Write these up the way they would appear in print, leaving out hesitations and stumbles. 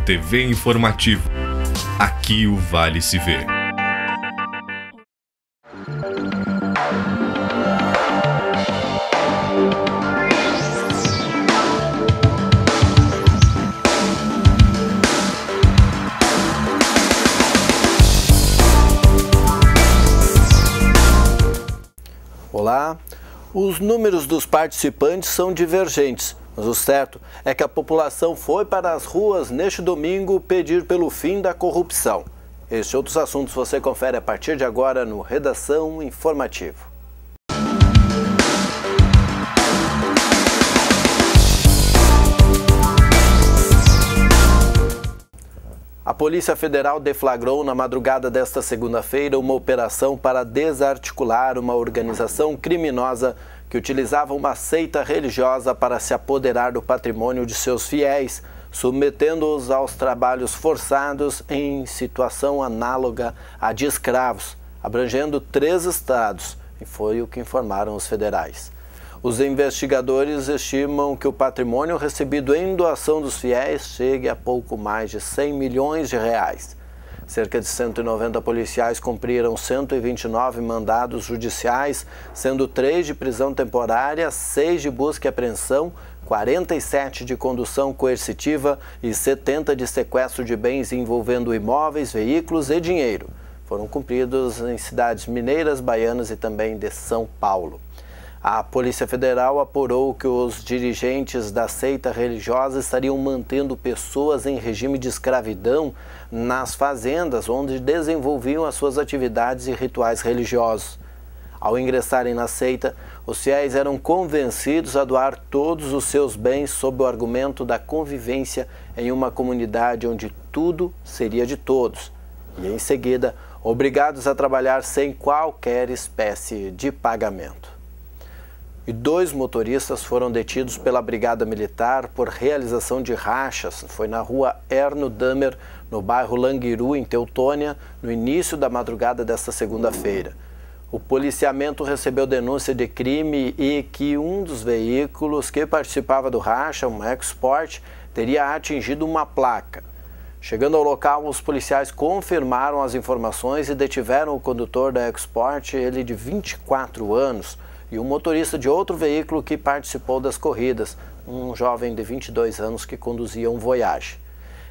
TV Informativo. Aqui o Vale se vê. Olá, os números dos participantes são divergentes, mas o certo é que a população foi para as ruas neste domingo pedir pelo fim da corrupção. Estes e outros assuntos você confere a partir de agora no Redação Informativo. A Polícia Federal deflagrou na madrugada desta segunda-feira uma operação para desarticular uma organização criminosa que utilizava uma seita religiosa para se apoderar do patrimônio de seus fiéis, submetendo-os aos trabalhos forçados em situação análoga à de escravos, abrangendo 3 estados, e foi o que informaram os federais. Os investigadores estimam que o patrimônio recebido em doação dos fiéis chegue a pouco mais de 100 milhões de reais. Cerca de 190 policiais cumpriram 129 mandados judiciais, sendo 3 de prisão temporária, 6 de busca e apreensão, 47 de condução coercitiva e 70 de sequestro de bens envolvendo imóveis, veículos e dinheiro. Foram cumpridos em cidades mineiras, baianas e também de São Paulo. A Polícia Federal apurou que os dirigentes da seita religiosa estariam mantendo pessoas em regime de escravidão nas fazendas onde desenvolviam as suas atividades e rituais religiosos. Ao ingressarem na seita, os fiéis eram convencidos a doar todos os seus bens sob o argumento da convivência em uma comunidade onde tudo seria de todos, e em seguida, obrigados a trabalhar sem qualquer espécie de pagamento. E 2 motoristas foram detidos pela Brigada Militar por realização de rachas. Foi na rua Erno Damer, no bairro Languiru, em Teutônia, no início da madrugada desta segunda-feira. O policiamento recebeu denúncia de crime e que um dos veículos que participava do racha, um EcoSport, teria atingido uma placa. Chegando ao local, os policiais confirmaram as informações e detiveram o condutor da EcoSport, ele de 24 anos, e um motorista de outro veículo que participou das corridas, um jovem de 22 anos que conduzia um Voyage.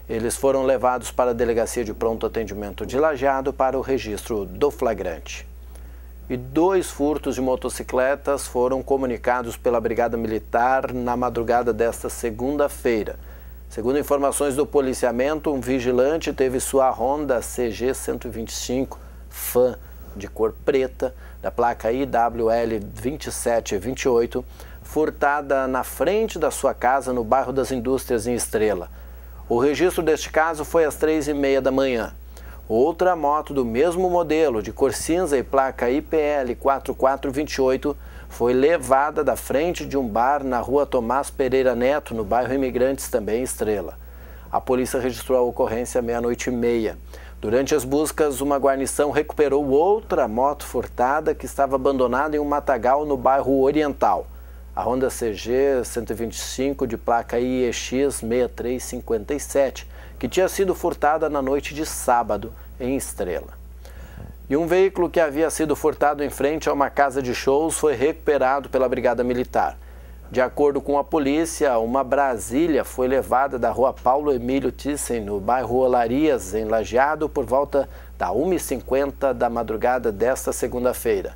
Eles foram levados para a Delegacia de Pronto Atendimento de Lajeado para o registro do flagrante. E 2 furtos de motocicletas foram comunicados pela Brigada Militar na madrugada desta segunda-feira. Segundo informações do policiamento, um vigilante teve sua Honda CG 125 Fan de cor preta, da placa IWL 2728, furtada na frente da sua casa no bairro das Indústrias, em Estrela. O registro deste caso foi às 3h30 da manhã. Outra moto do mesmo modelo, de cor cinza e placa IPL 4428, foi levada da frente de um bar na rua Tomás Pereira Neto, no bairro Imigrantes, também em Estrela. A polícia registrou a ocorrência à 00h30. Durante as buscas, uma guarnição recuperou outra moto furtada que estava abandonada em um matagal no bairro Oriental. A Honda CG 125 de placa IEX 6357, que tinha sido furtada na noite de sábado em Estrela. E um veículo que havia sido furtado em frente a uma casa de shows foi recuperado pela Brigada Militar. De acordo com a polícia, uma Brasília foi levada da rua Paulo Emílio Thyssen, no bairro Olarias, em Lajeado, por volta da 1h50 da madrugada desta segunda-feira.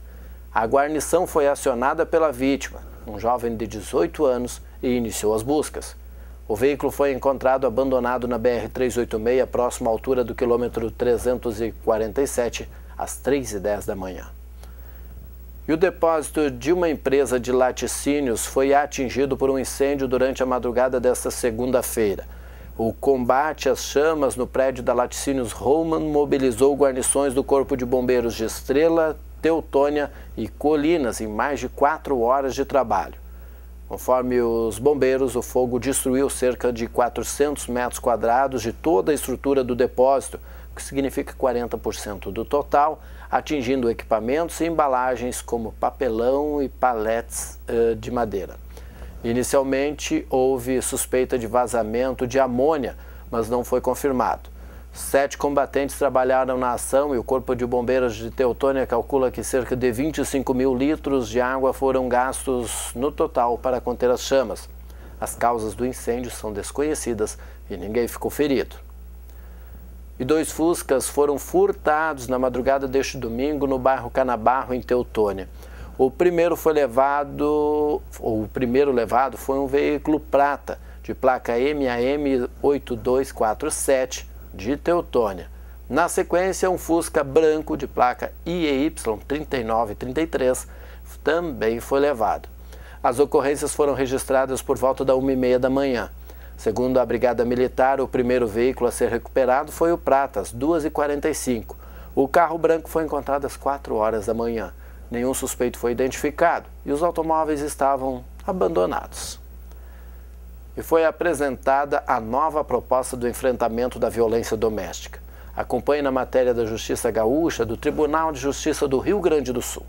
A guarnição foi acionada pela vítima, um jovem de 18 anos, e iniciou as buscas. O veículo foi encontrado abandonado na BR-386, próximo à altura do quilômetro 347, às 3h10 da manhã. E o depósito de uma empresa de laticínios foi atingido por um incêndio durante a madrugada desta segunda-feira. O combate às chamas no prédio da Laticínios Roman mobilizou guarnições do Corpo de Bombeiros de Estrela, Teutônia e Colinas em mais de 4 horas de trabalho. Conforme os bombeiros, o fogo destruiu cerca de 400 metros quadrados de toda a estrutura do depósito, o que significa 40% do total, atingindo equipamentos e embalagens como papelão e paletes de madeira. Inicialmente, houve suspeita de vazamento de amônia, mas não foi confirmado. 7 combatentes trabalharam na ação e o Corpo de Bombeiros de Teutônia calcula que cerca de 25 mil litros de água foram gastos no total para conter as chamas. As causas do incêndio são desconhecidas e ninguém ficou ferido. E 2 Fuscas foram furtados na madrugada deste domingo no bairro Canabarro, em Teutônia. O primeiro levado foi um veículo prata de placa MAM 8247 de Teutônia. Na sequência, um Fusca branco de placa IEY 3933 também foi levado. As ocorrências foram registradas por volta da 1h30 da manhã. Segundo a Brigada Militar, o primeiro veículo a ser recuperado foi o prata, às 2h45. O carro branco foi encontrado às 4 horas da manhã. Nenhum suspeito foi identificado e os automóveis estavam abandonados. E foi apresentada a nova proposta do enfrentamento da violência doméstica. Acompanhe na matéria da Justiça Gaúcha do Tribunal de Justiça do Rio Grande do Sul.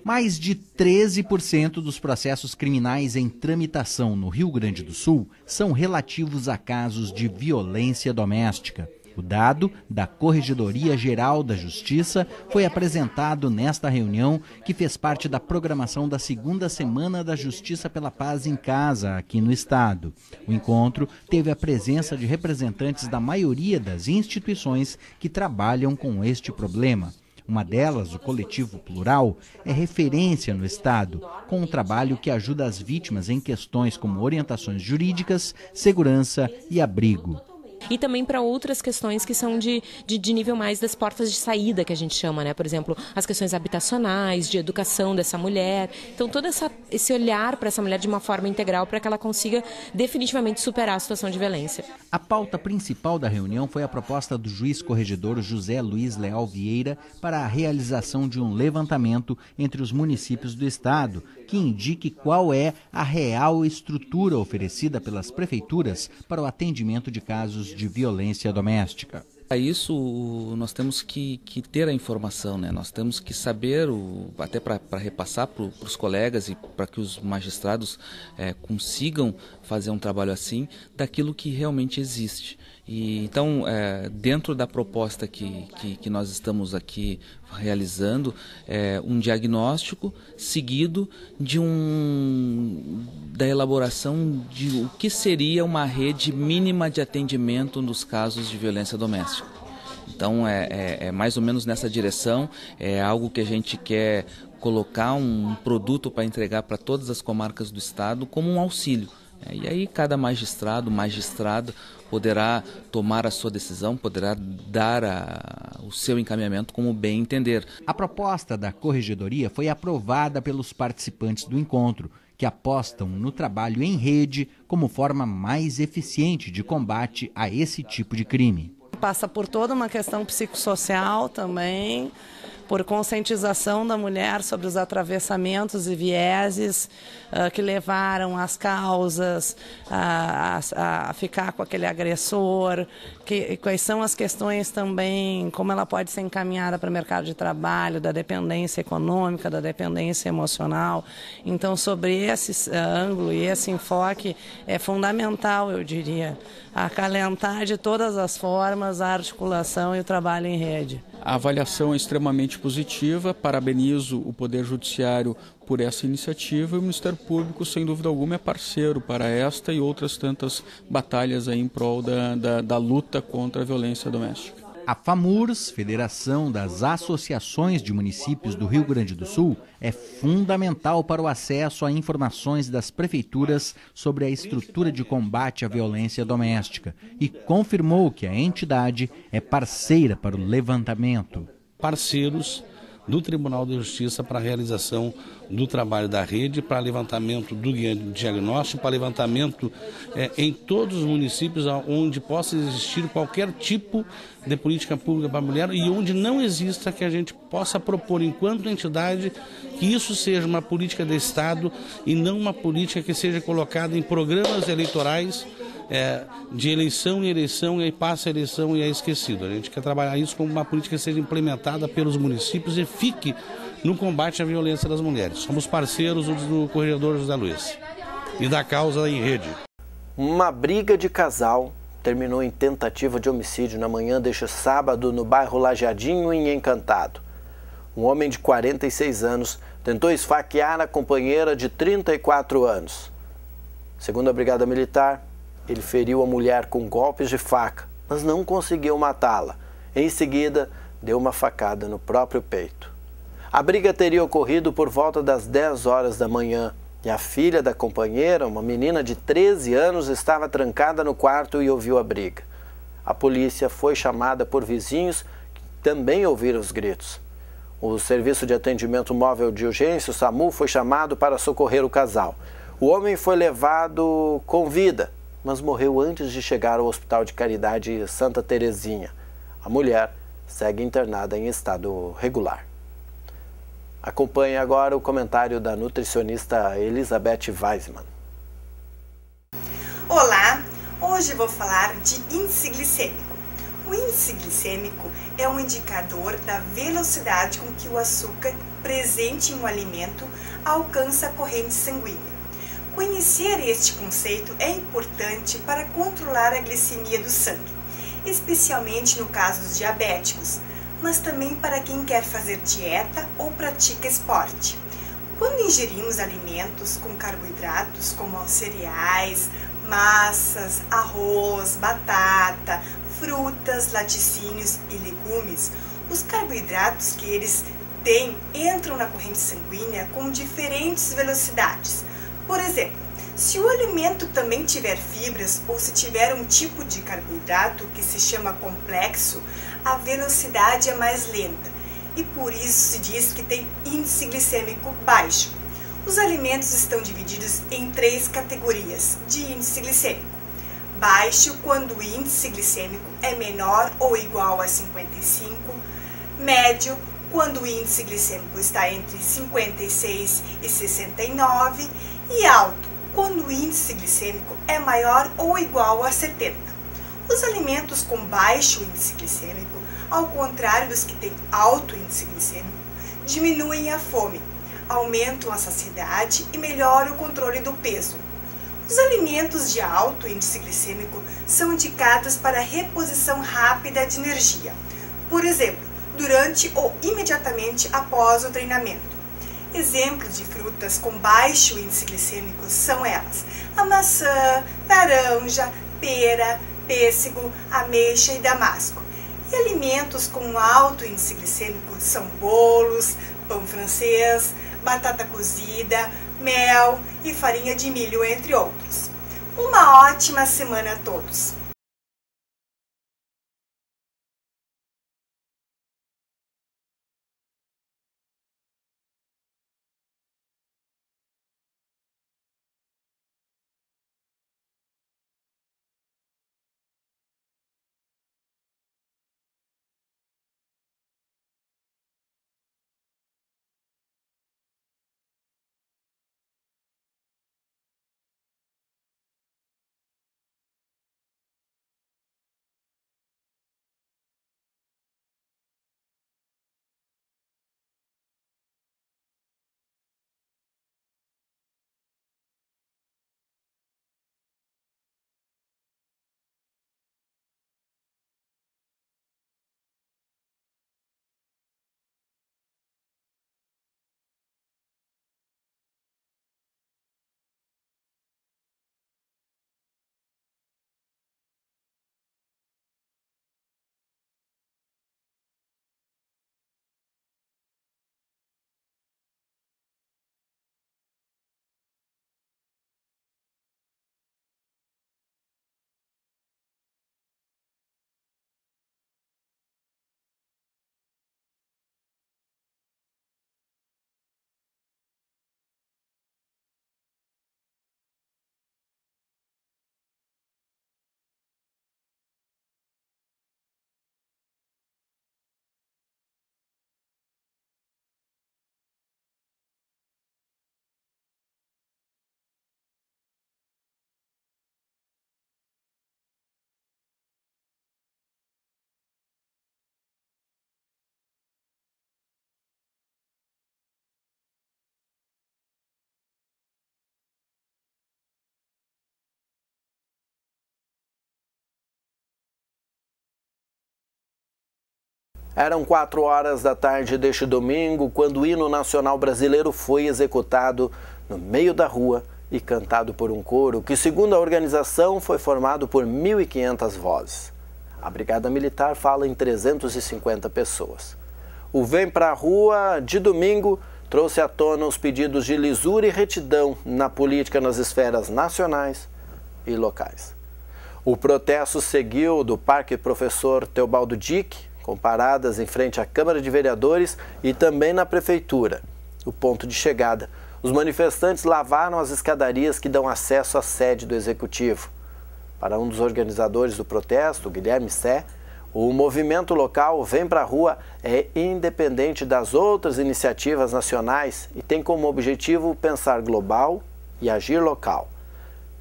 Mais de 13% dos processos criminais em tramitação no Rio Grande do Sul são relativos a casos de violência doméstica. O dado da Corregedoria Geral da Justiça foi apresentado nesta reunião, que fez parte da programação da 2ª Semana da Justiça pela Paz em Casa, aqui no estado. O encontro teve a presença de representantes da maioria das instituições que trabalham com este problema. Uma delas, o Coletivo Plural, é referência no estado, com um trabalho que ajuda as vítimas em questões como orientações jurídicas, segurança e abrigo. E também para outras questões que são de nível mais das portas de saída, que a gente chama, né? Por exemplo, as questões habitacionais, de educação dessa mulher. Então, todo esse olhar para essa mulher de uma forma integral para que ela consiga definitivamente superar a situação de violência. A pauta principal da reunião foi a proposta do juiz corregedor José Luiz Leal Vieira para a realização de um levantamento entre os municípios do estado, que indique qual é a real estrutura oferecida pelas prefeituras para o atendimento de casos de violência doméstica. Para isso, nós temos que ter a informação, né? Nós temos que saber, até para repassar para os colegas e para que os magistrados consigam fazer um trabalho assim, daquilo que realmente existe. E, então, dentro da proposta que nós estamos aqui realizando, um diagnóstico seguido da elaboração de o que seria uma rede mínima de atendimento nos casos de violência doméstica. Então, é mais ou menos nessa direção, é algo que a gente quer colocar um produto para entregar para todas as comarcas do estado como um auxílio. E aí cada magistrada poderá tomar a sua decisão, poderá dar o seu encaminhamento como bem entender. A proposta da Corregedoria foi aprovada pelos participantes do encontro, que apostam no trabalho em rede como forma mais eficiente de combate a esse tipo de crime. Passa por toda uma questão psicossocial também, por conscientização da mulher sobre os atravessamentos e vieses que levaram as causas a ficar com aquele agressor, quais são as questões também, como ela pode ser encaminhada para o mercado de trabalho, da dependência econômica, da dependência emocional. Então, sobre esse ângulo e esse enfoque é fundamental, eu diria, acalentar de todas as formas a articulação e o trabalho em rede. A avaliação é extremamente positiva, parabenizo o Poder Judiciário por essa iniciativa e o Ministério Público, sem dúvida alguma, é parceiro para esta e outras tantas batalhas aí em prol da luta contra a violência doméstica. A FAMURS, Federação das Associações de Municípios do Rio Grande do Sul, é fundamental para o acesso a informações das prefeituras sobre a estrutura de combate à violência doméstica e confirmou que a entidade é parceira para o levantamento. Parceiros do Tribunal de Justiça para a realização do trabalho da rede, para levantamento do diagnóstico, para levantamento em todos os municípios onde possa existir qualquer tipo de política pública para a mulher e onde não exista, que a gente possa propor enquanto entidade que isso seja uma política de Estado e não uma política que seja colocada em programas eleitorais de eleição em eleição, e aí passa a eleição e é esquecido. A gente quer trabalhar isso como uma política que seja implementada pelos municípios e fique no combate à violência das mulheres. Somos parceiros do Corregedor José Luiz e da causa em rede. Uma briga de casal terminou em tentativa de homicídio na manhã deste sábado no bairro Lajeadinho, em Encantado. Um homem de 46 anos tentou esfaquear a companheira de 34 anos. Segundo a Brigada Militar, ele feriu a mulher com golpes de faca, mas não conseguiu matá-la. Em seguida, deu uma facada no próprio peito. A briga teria ocorrido por volta das 10 horas da manhã e a filha da companheira, uma menina de 13 anos, estava trancada no quarto e ouviu a briga. A polícia foi chamada por vizinhos que também ouviram os gritos. O Serviço de Atendimento Móvel de Urgência, o SAMU, foi chamado para socorrer o casal. O homem foi levado com vida, mas morreu antes de chegar ao Hospital de Caridade Santa Terezinha. A mulher segue internada em estado regular. Acompanhe agora o comentário da nutricionista Elizabeth Weisman. Olá, hoje vou falar de índice glicêmico. O índice glicêmico é um indicador da velocidade com que o açúcar presente em um alimento alcança a corrente sanguínea. Conhecer este conceito é importante para controlar a glicemia do sangue, especialmente no caso dos diabéticos, mas também para quem quer fazer dieta ou pratica esporte. Quando ingerimos alimentos com carboidratos como cereais, massas, arroz, batata, frutas, laticínios e legumes, os carboidratos que eles têm entram na corrente sanguínea com diferentes velocidades. Por exemplo, se o alimento também tiver fibras ou se tiver um tipo de carboidrato que se chama complexo, a velocidade é mais lenta e por isso se diz que tem índice glicêmico baixo. Os alimentos estão divididos em 3 categorias de índice glicêmico. Baixo, quando o índice glicêmico é menor ou igual a 55. Médio, quando o índice glicêmico está entre 56 e 69. E alto, quando o índice glicêmico é maior ou igual a 70. Os alimentos com baixo índice glicêmico, ao contrário dos que têm alto índice glicêmico, diminuem a fome, aumentam a saciedade e melhoram o controle do peso. Os alimentos de alto índice glicêmico são indicados para reposição rápida de energia, por exemplo, durante ou imediatamente após o treinamento. Exemplos de frutas com baixo índice glicêmico são elas: a maçã, laranja, pera, pêssego, ameixa e damasco. E alimentos com alto índice glicêmico são bolos, pão francês, batata cozida, mel e farinha de milho, entre outros. Uma ótima semana a todos! Eram 4 horas da tarde deste domingo quando o hino nacional brasileiro foi executado no meio da rua e cantado por um coro que, segundo a organização, foi formado por 1.500 vozes. A Brigada Militar fala em 350 pessoas. O Vem Pra Rua de domingo trouxe à tona os pedidos de lisura e retidão na política nas esferas nacionais e locais. O protesto seguiu do Parque Professor Teobaldo Dick, com paradas em frente à Câmara de Vereadores e também na Prefeitura. O ponto de chegada. Os manifestantes lavaram as escadarias que dão acesso à sede do Executivo. Para um dos organizadores do protesto, Guilherme Sé, o movimento local Vem Pra Rua é independente das outras iniciativas nacionais e tem como objetivo pensar global e agir local.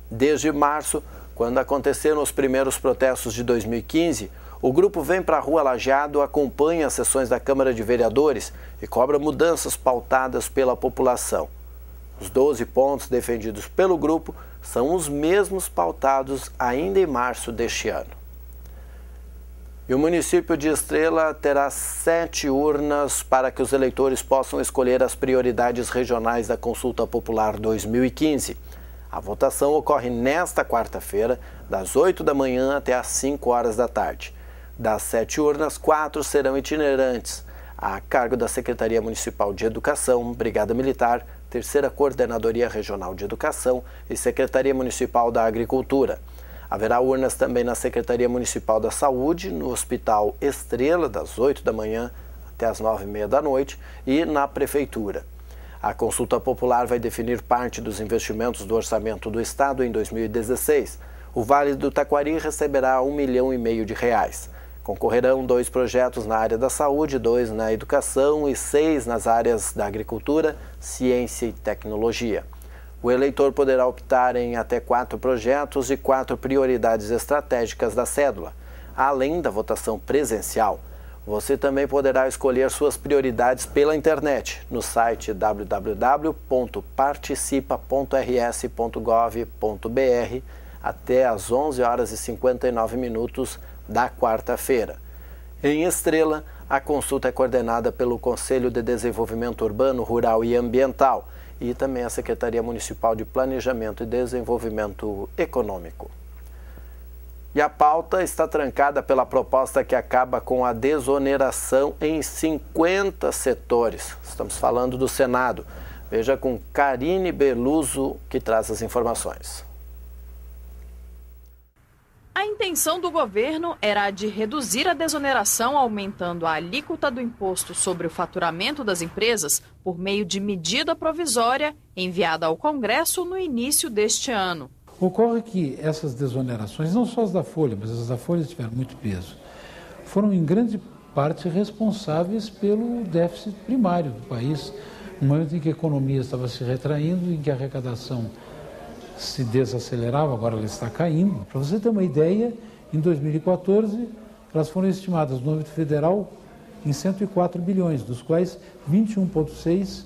Desde março, quando aconteceram os primeiros protestos de 2015, o grupo Vem Pra Rua Lajeado acompanha as sessões da Câmara de Vereadores e cobra mudanças pautadas pela população. Os 12 pontos defendidos pelo grupo são os mesmos pautados ainda em março deste ano. E o município de Estrela terá 7 urnas para que os eleitores possam escolher as prioridades regionais da Consulta Popular 2015. A votação ocorre nesta quarta-feira, das 8 da manhã até às 5 horas da tarde. Das 7 urnas, 4 serão itinerantes, a cargo da Secretaria Municipal de Educação, Brigada Militar, Terceira Coordenadoria Regional de Educação e Secretaria Municipal da Agricultura. Haverá urnas também na Secretaria Municipal da Saúde, no Hospital Estrela, das 8 da manhã até às 9h30 da noite, e na Prefeitura. A consulta popular vai definir parte dos investimentos do orçamento do Estado em 2016. O Vale do Taquari receberá R$1,5 milhão de reais. Concorrerão 2 projetos na área da saúde, 2 na educação e 6 nas áreas da agricultura, ciência e tecnologia. O eleitor poderá optar em até 4 projetos e 4 prioridades estratégicas da cédula. Além da votação presencial, você também poderá escolher suas prioridades pela internet, no site www.participa.rs.gov.br até às 11h59 da quarta-feira. Em Estrela, a consulta é coordenada pelo Conselho de Desenvolvimento Urbano, Rural e Ambiental e também a Secretaria Municipal de Planejamento e Desenvolvimento Econômico. E a pauta está trancada pela proposta que acaba com a desoneração em 50 setores. Estamos falando do Senado. Veja com Karine Beluso, que traz as informações. A intenção do governo era a de reduzir a desoneração, aumentando a alíquota do imposto sobre o faturamento das empresas por meio de medida provisória enviada ao Congresso no início deste ano. Ocorre que essas desonerações, não só as da Folha, mas as da Folha tiveram muito peso, foram em grande parte responsáveis pelo déficit primário do país, no momento em que a economia estava se retraindo, em que a arrecadação se desacelerava, agora ela está caindo. Para você ter uma ideia, em 2014, elas foram estimadas no âmbito federal em 104 bilhões, dos quais 21,6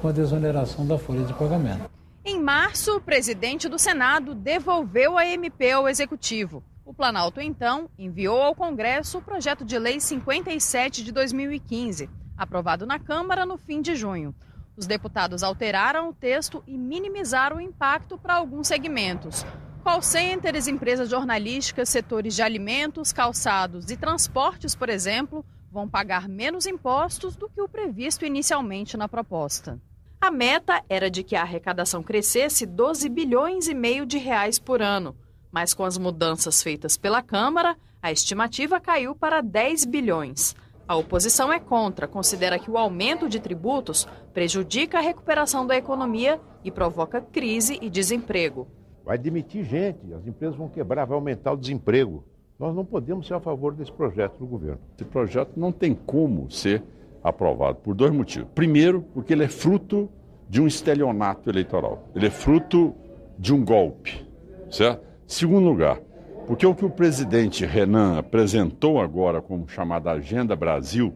com a desoneração da folha de pagamento. Em março, o presidente do Senado devolveu a MP ao Executivo. O Planalto, então, enviou ao Congresso o projeto de lei 57 de 2015, aprovado na Câmara no fim de junho. Os deputados alteraram o texto e minimizaram o impacto para alguns segmentos. Call centers, empresas jornalísticas, setores de alimentos, calçados e transportes, por exemplo, vão pagar menos impostos do que o previsto inicialmente na proposta. A meta era de que a arrecadação crescesse 12 bilhões e meio de reais por ano, mas com as mudanças feitas pela Câmara, a estimativa caiu para 10 bilhões. A oposição é contra, considera que o aumento de tributos prejudica a recuperação da economia e provoca crise e desemprego. Vai demitir gente, as empresas vão quebrar, vai aumentar o desemprego. Nós não podemos ser a favor desse projeto do governo. Esse projeto não tem como ser aprovado por 2 motivos. Primeiro, porque ele é fruto de um estelionato eleitoral. Ele é fruto de um golpe, certo? Segundo lugar, porque o que o presidente Renan apresentou agora como chamada Agenda Brasil,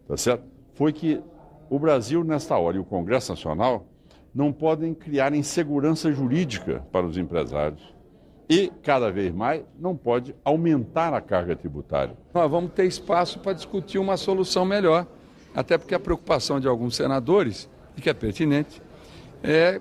tá certo? Foi que o Brasil, nesta hora, e o Congresso Nacional, não podem criar insegurança jurídica para os empresários. e, cada vez mais, não pode aumentar a carga tributária. Nós vamos ter espaço para discutir uma solução melhor, até porque a preocupação de alguns senadores, e que é pertinente, é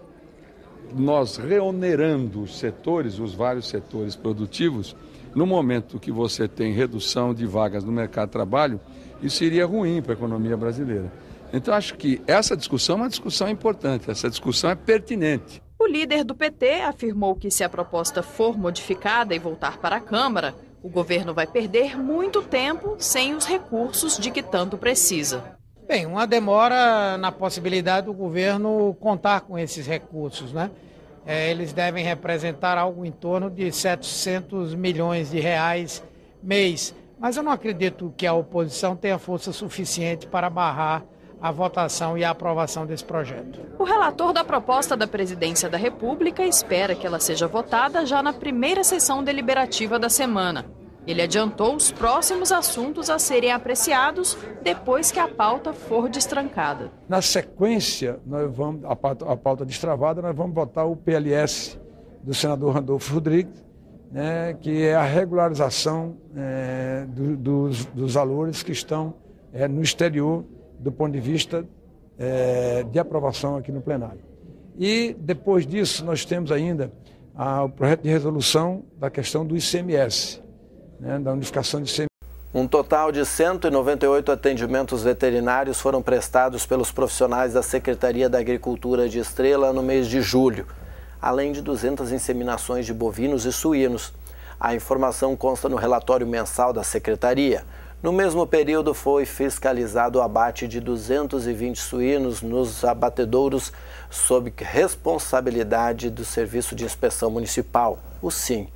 nós reonerando os setores, os vários setores produtivos, no momento que você tem redução de vagas no mercado de trabalho, isso seria ruim para a economia brasileira. Então, acho que essa discussão é uma discussão importante, essa discussão é pertinente. O líder do PT afirmou que se a proposta for modificada e voltar para a Câmara, o governo vai perder muito tempo sem os recursos de que tanto precisa. Bem, uma demora na possibilidade do governo contar com esses recursos, né? Eles devem representar algo em torno de 700 milhões de reais mês. Mas eu não acredito que a oposição tenha força suficiente para barrar a votação e a aprovação desse projeto. O relator da proposta da Presidência da República espera que ela seja votada já na primeira sessão deliberativa da semana. Ele adiantou os próximos assuntos a serem apreciados depois que a pauta for destrancada. Na sequência, nós vamos, a pauta destravada, nós vamos votar o PLS do senador Randolfo Rodrigues, né, que é a regularização dos valores que estão no exterior do ponto de vista de aprovação aqui no plenário. E depois disso nós temos ainda o projeto de resolução da questão do ICMS, da unificação de ICMS. Um total de 198 atendimentos veterinários foram prestados pelos profissionais da Secretaria da Agricultura de Estrela no mês de julho, além de 200 inseminações de bovinos e suínos. A informação consta no relatório mensal da Secretaria. No mesmo período, foi fiscalizado o abate de 220 suínos nos abatedouros sob responsabilidade do Serviço de Inspeção Municipal, o SIM.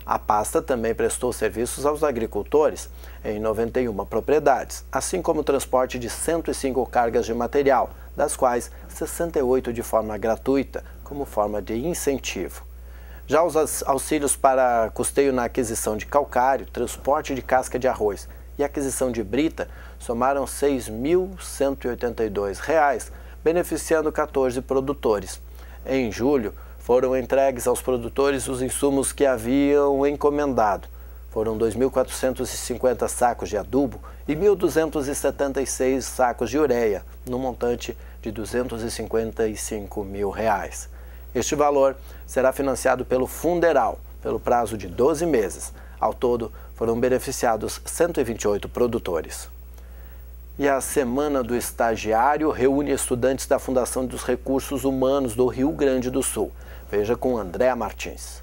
A pasta também prestou serviços aos agricultores em 91 propriedades, assim como o transporte de 105 cargas de material, das quais 68 de forma gratuita, como forma de incentivo. Já os auxílios para custeio na aquisição de calcário, transporte de casca de arroz e aquisição de brita somaram R$ 6.182, beneficiando 14 produtores. Em julho, foram entregues aos produtores os insumos que haviam encomendado. Foram 2.450 sacos de adubo e 1.276 sacos de ureia, no montante de R$ 255 mil. Este valor será financiado pelo Funderal, pelo prazo de 12 meses. Ao todo, foram beneficiados 128 produtores. E a Semana do Estagiário reúne estudantes da Fundação dos Recursos Humanos do Rio Grande do Sul. Veja com Andréa Martins.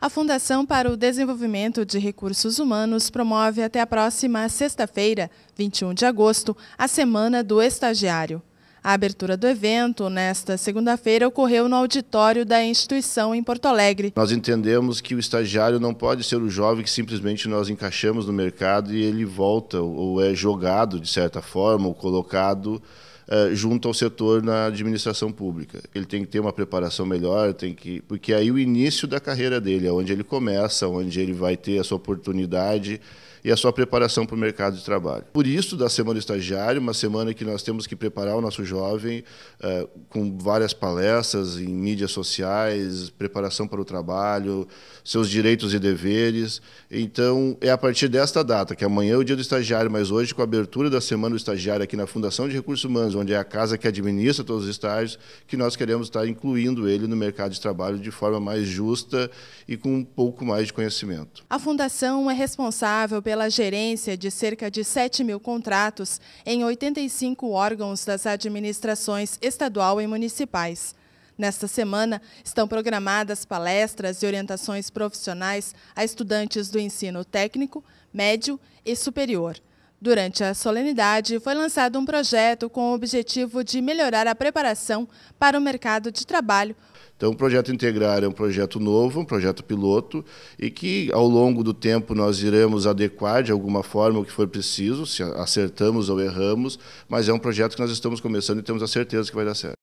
A Fundação para o Desenvolvimento de Recursos Humanos promove até a próxima sexta-feira, 21 de agosto, a Semana do Estagiário. A abertura do evento, nesta segunda-feira, ocorreu no auditório da instituição em Porto Alegre. Nós entendemos que o estagiário não pode ser o jovem que simplesmente nós encaixamos no mercado e ele volta ou é jogado, de certa forma, ou colocado junto ao setor na administração pública. Ele tem que ter uma preparação melhor, porque aí o início da carreira dele é onde ele começa, onde ele vai ter a sua oportunidade e a sua preparação para o mercado de trabalho. Por isso, da Semana do Estagiário, uma semana que nós temos que preparar o nosso jovem com várias palestras em mídias sociais, preparação para o trabalho, seus direitos e deveres. Então, é a partir desta data, que amanhã é o dia do estagiário, mas hoje, com a abertura da Semana do Estagiário aqui na Fundação de Recursos Humanos, onde é a casa que administra todos os estágios, que nós queremos estar incluindo ele no mercado de trabalho de forma mais justa e com um pouco mais de conhecimento. A Fundação é responsável pela gerência de cerca de 7 mil contratos em 85 órgãos das administrações estadual e municipais. Nesta semana, estão programadas palestras e orientações profissionais a estudantes do ensino técnico, médio e superior. Durante a solenidade, foi lançado um projeto com o objetivo de melhorar a preparação para o mercado de trabalho. Então, o Projeto Integrar é um projeto novo, um projeto piloto, e que, ao longo do tempo, nós iremos adequar de alguma forma o que for preciso, se acertamos ou erramos, mas é um projeto que nós estamos começando e temos a certeza que vai dar certo.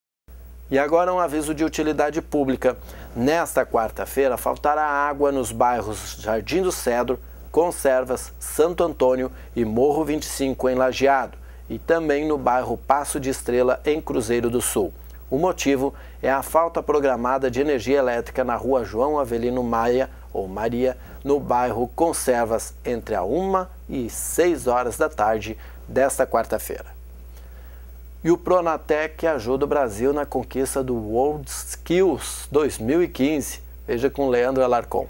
E agora um aviso de utilidade pública. Nesta quarta-feira, faltará água nos bairros Jardim do Cedro, Conservas, Santo Antônio e Morro 25, em Lajeado, e também no bairro Passo de Estrela, em Cruzeiro do Sul. O motivo é a falta programada de energia elétrica na rua João Avelino Maia, ou Maria, no bairro Conservas, entre a 1 e 6 horas da tarde desta quarta-feira. E o Pronatec ajuda o Brasil na conquista do World Skills 2015. Veja com Leandro Alarcon.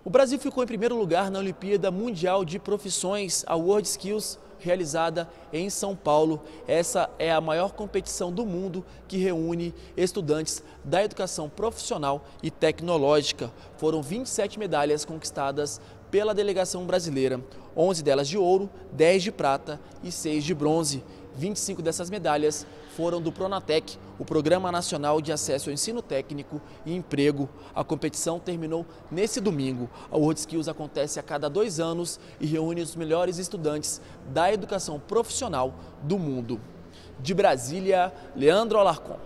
O Brasil ficou em primeiro lugar na Olimpíada Mundial de Profissões, a World Skills, realizada em São Paulo. Essa é a maior competição do mundo que reúne estudantes da educação profissional e tecnológica. Foram 27 medalhas conquistadas pela delegação brasileira, 11 delas de ouro, 10 de prata e 6 de bronze. 25 dessas medalhas foram do Pronatec, o Programa Nacional de Acesso ao Ensino Técnico e Emprego. A competição terminou nesse domingo. A World Skills acontece a cada 2 anos e reúne os melhores estudantes da educação profissional do mundo. De Brasília, Leandro Alarcon.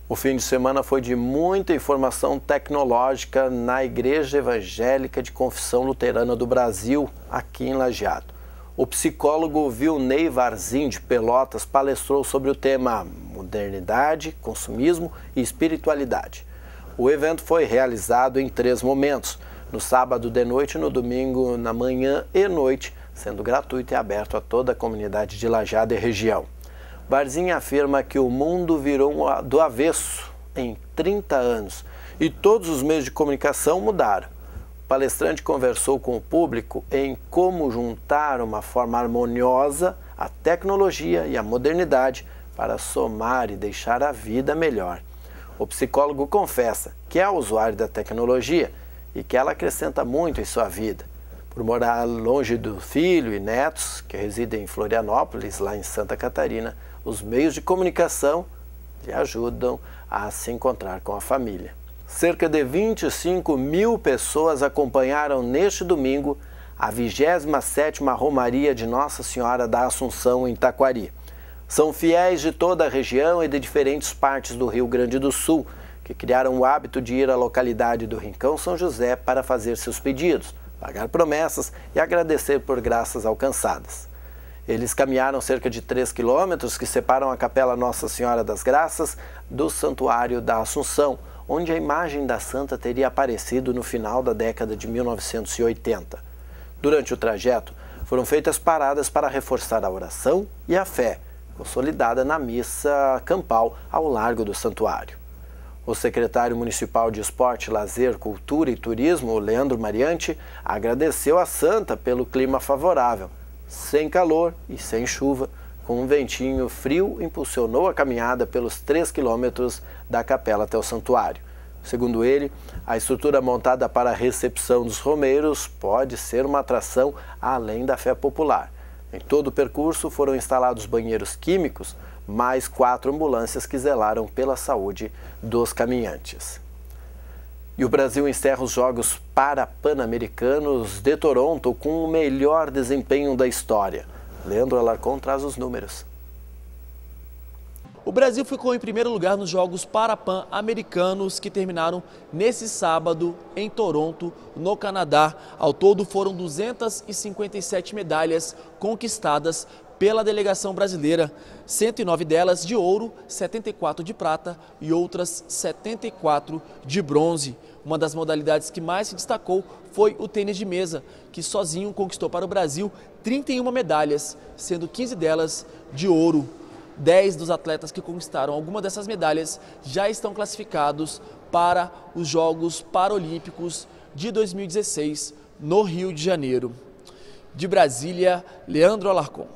O fim de semana foi de muita informação tecnológica na Igreja Evangélica de Confissão Luterana do Brasil, aqui em Lajeado. O psicólogo Vilney Varzim, de Pelotas, palestrou sobre o tema modernidade, consumismo e espiritualidade. O evento foi realizado em 3 momentos, no sábado de noite, no domingo na manhã e noite, sendo gratuito e aberto a toda a comunidade de Lajeado e região. Varzim afirma que o mundo virou do avesso em 30 anos e todos os meios de comunicação mudaram. O palestrante conversou com o público em como juntar uma forma harmoniosa a tecnologia e a modernidade para somar e deixar a vida melhor. O psicólogo confessa que é usuário da tecnologia e que ela acrescenta muito em sua vida. Por morar longe do filho e netos, que residem em Florianópolis, lá em Santa Catarina, os meios de comunicação lhe ajudam a se encontrar com a família. Cerca de 25 mil pessoas acompanharam neste domingo a 27ª Romaria de Nossa Senhora da Assunção em Taquari. São fiéis de toda a região e de diferentes partes do Rio Grande do Sul, que criaram o hábito de ir à localidade do Rincão São José para fazer seus pedidos, pagar promessas e agradecer por graças alcançadas. Eles caminharam cerca de 3 quilômetros que separam a Capela Nossa Senhora das Graças do Santuário da Assunção, onde a imagem da santa teria aparecido no final da década de 1980. Durante o trajeto, foram feitas paradas para reforçar a oração e a fé, consolidada na missa campal ao largo do santuário. O secretário municipal de Esporte, Lazer, Cultura e Turismo, Leandro Mariante, agradeceu a santa pelo clima favorável. Sem calor e sem chuva, com um ventinho frio, impulsionou a caminhada pelos 3 quilômetros da capela até o santuário. Segundo ele, a estrutura montada para a recepção dos romeiros pode ser uma atração além da fé popular. Em todo o percurso foram instalados banheiros químicos, mais 4 ambulâncias que zelaram pela saúde dos caminhantes. E o Brasil encerra os Jogos Pan-Americanos de Toronto com o melhor desempenho da história. Leandro Alarcon traz os números. O Brasil ficou em primeiro lugar nos Jogos Pan-Americanos que terminaram nesse sábado em Toronto, no Canadá. Ao todo foram 257 medalhas conquistadas pela delegação brasileira, 109 delas de ouro, 74 de prata e outras 74 de bronze. Uma das modalidades que mais se destacou foi o tênis de mesa, que sozinho conquistou para o Brasil 31 medalhas, sendo 15 delas de ouro. 10 dos atletas que conquistaram alguma dessas medalhas já estão classificados para os Jogos Paralímpicos de 2016 no Rio de Janeiro. De Brasília, Leandro Alarcon.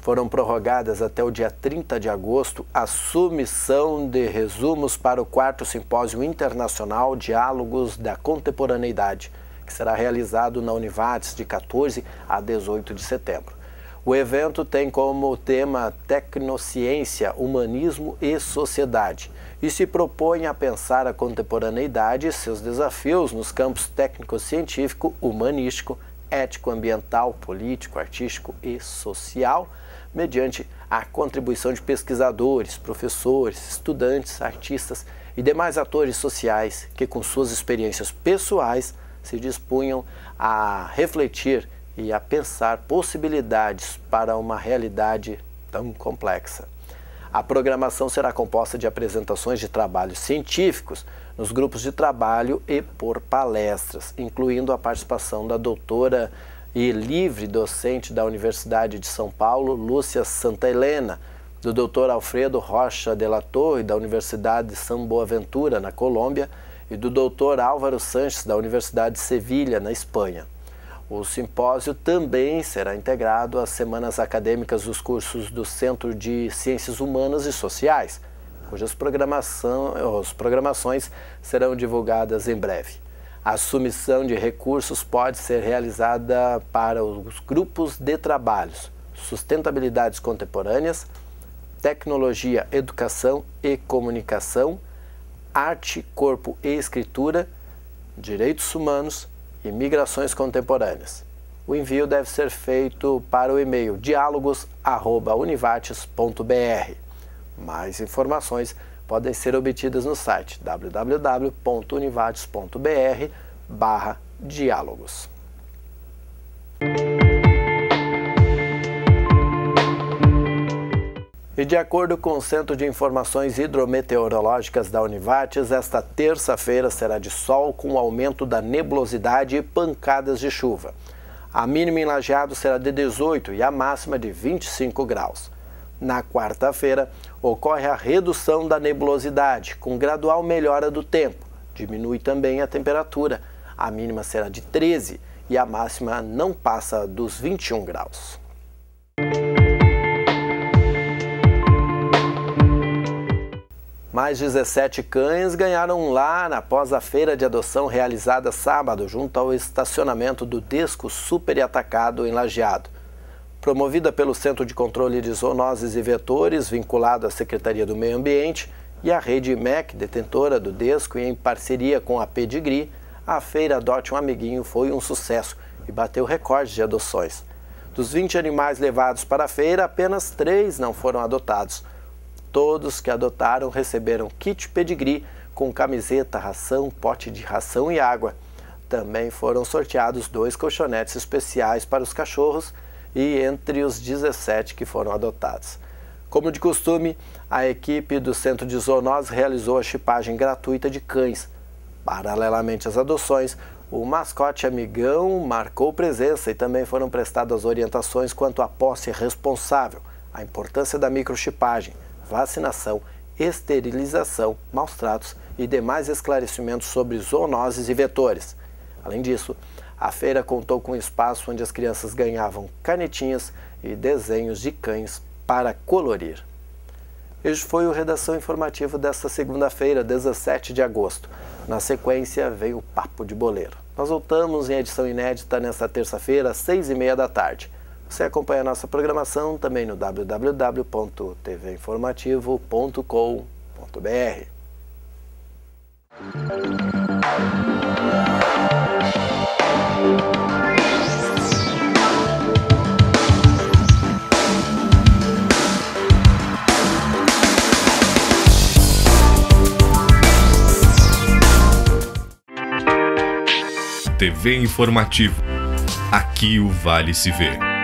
Foram prorrogadas até o dia 30 de agosto a submissão de resumos para o 4º Simpósio Internacional Diálogos da Contemporaneidade, que será realizado na Univates de 14 a 18 de setembro. O evento tem como tema Tecnociência, Humanismo e Sociedade e se propõe a pensar a contemporaneidade e seus desafios nos campos técnico-científico, humanístico, ético-ambiental, político, artístico e social, mediante a contribuição de pesquisadores, professores, estudantes, artistas e demais atores sociais que, com suas experiências pessoais, se dispunham a refletir e a pensar possibilidades para uma realidade tão complexa. A programação será composta de apresentações de trabalhos científicos nos grupos de trabalho e por palestras, incluindo a participação da doutora e livre docente da Universidade de São Paulo, Lúcia Santa Helena, do Dr. Alfredo Rocha de la Torre, da Universidade de São Boaventura, na Colômbia, e do Dr. Álvaro Sanches, da Universidade de Sevilha, na Espanha. O simpósio também será integrado às semanas acadêmicas dos cursos do Centro de Ciências Humanas e Sociais, cujas programações serão divulgadas em breve. A submissão de recursos pode ser realizada para os grupos de trabalhos Sustentabilidades Contemporâneas, Tecnologia, Educação e Comunicação, Arte, Corpo e Escritura, Direitos Humanos e Migrações Contemporâneas. O envio deve ser feito para o e-mail dialogos@univates.br. Mais informações podem ser obtidas no site www.univates.br/diálogos. E de acordo com o Centro de Informações Hidrometeorológicas da Univates, esta terça-feira será de sol com aumento da nebulosidade e pancadas de chuva. A mínima em Lajeado será de 18 e a máxima de 25 graus. Na quarta-feira, ocorre a redução da nebulosidade, com gradual melhora do tempo. Diminui também a temperatura. A mínima será de 13 e a máxima não passa dos 21 graus. Mais 17 cães ganharam um lar após a feira de adoção realizada sábado junto ao estacionamento do Desco Super Atacado em Lajeado. Promovida pelo Centro de Controle de Zoonoses e Vetores, vinculado à Secretaria do Meio Ambiente, e a Rede MEC, detentora do Desco, e em parceria com a Pedigree, a feira Adote um Amiguinho foi um sucesso e bateu recorde de adoções. Dos 20 animais levados para a feira, apenas 3 não foram adotados. Todos que adotaram receberam kit Pedigree com camiseta, ração, pote de ração e água. Também foram sorteados 2 colchonetes especiais para os cachorros e entre os 17 que foram adotados. Como de costume, a equipe do Centro de Zoonoses realizou a chipagem gratuita de cães. Paralelamente às adoções, o mascote amigão marcou presença e também foram prestadas orientações quanto à posse responsável, a importância da microchipagem, vacinação, esterilização, maus tratos e demais esclarecimentos sobre zoonoses e vetores. Além disso, a feira contou com um espaço onde as crianças ganhavam canetinhas e desenhos de cães para colorir. Este foi o Redação Informativa desta segunda-feira, 17 de agosto. Na sequência, vem o Papo de Boleiro. Nós voltamos em edição inédita nesta terça-feira, às 6h30 da tarde. Você acompanha a nossa programação também no www.tvinformativo.com.br. TV Informativo. Aqui o Vale se vê.